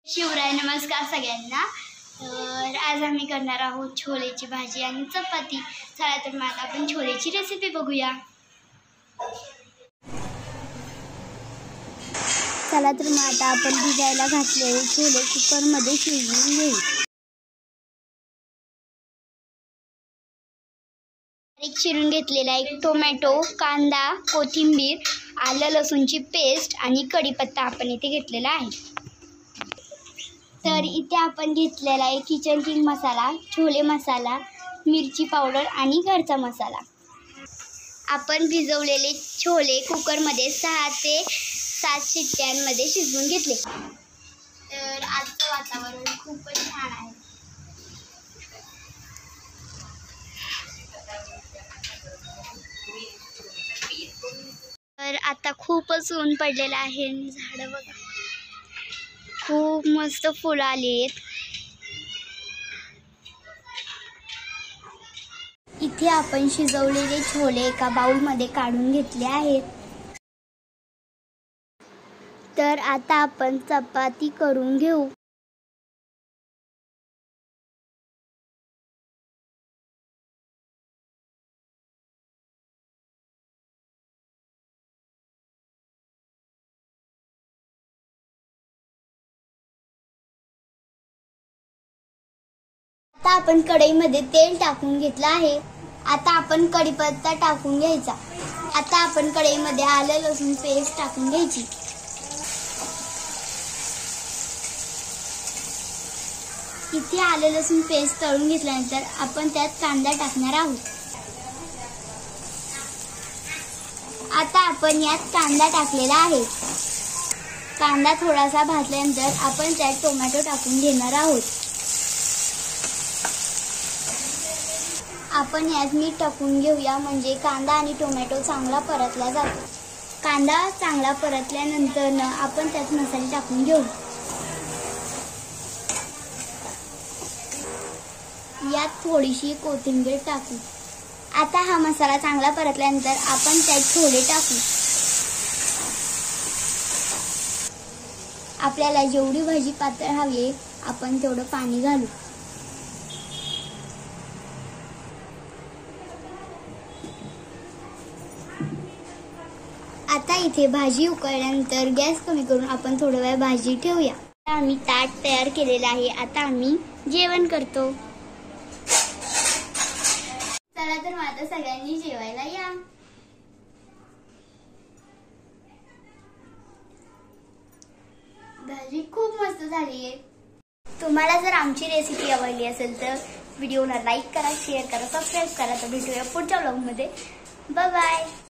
शिवराय नमस्कार सगळ्यांना। तर आज आम्ही करणार आहोत छोलेची भाजी आणि चपाती। चला तर मग आता आपण छोलेची रेसिपी बघूया। चला तर मग आता आपण भिजायला घातलेले छोले कुकरमध्ये शिजवून घेऊ। एक चिरून घेतलेला एक टोमॅटो, कांदा, कोथिंबीर, आलं लसूणची पेस्ट आणि कढीपत्ता आपण इथे घेतलेला आहे। तर इथे आपण घेतलेला आहे किचन किंग मसाला, छोले मसाला, मिरची पावडर आणि घरचा मसाला। आपण भिजवलेले छोले कुकरमध्ये 6 ते 7 शिट्ट्यांमध्ये शिजवून घेतले। तर आजचं वातावरण खूपच छान आहे। तर आता खूपच ऊन पडलेलं आहे। झाडं बघा, खूप मस्त फुलं आली आहेत। इथे आपण शिजवलेले छोले एका बाउलमध्ये काढून घेतले आहेत। तर आता आपण चपाती करून घेऊ। आता आपण कढईमध्ये तेल टाकून घेतलं आहे। आता आपण कढीपत्ता टाकून घ्यायचा। आता आपण कढईमध्ये आलं लसूण पेस्ट टाकून घ्यायची। इथे आलं लसूण पेस्ट तळून घेतल्यानंतर आपण त्यात कांदा टाकणार आहोत। आता आपण यात कांदा टाकलेला आहे। कांदा थोडासा भाजल्यानंतर आपण त्यात टोमॅटो टाकून घेणार आहोत। आपण यात मीठ टाकून घेऊया, म्हणजे कांदा आणि टोमॅटो चांगला परतला जातो। कांदा चांगला परतल्यानंतर आपण त्यात मसाले टाकून घेऊ। यात थोडीशी कोथिंबीर टाकू। आता हा मसाला चांगला परतल्यानंतर आपण त्यात छोले टाकू। आपल्याला जेवढी भाजी पातळ हवी आपण तेवढं पाणी घालू। आता इथे भाजी उकळल्यानंतर गॅस कमी करून आपण थोडा वेळ भाजी ठेवूया। आम्ही ताट तयार केलेला आहे। आता आम्ही जेवण करतो। चला तर मग आता सगळ्यांनी जेवायला या। भाजी खूप मस्त झाली आहे। तुम्हाला जर आमची रेसिपी आवडली असेल तर व्हिडिओला लाईक करा, शेअर करा, सबस्क्राईब करा। तर भेटूया पुढच्या व्लॉगमध्ये। Bye bye.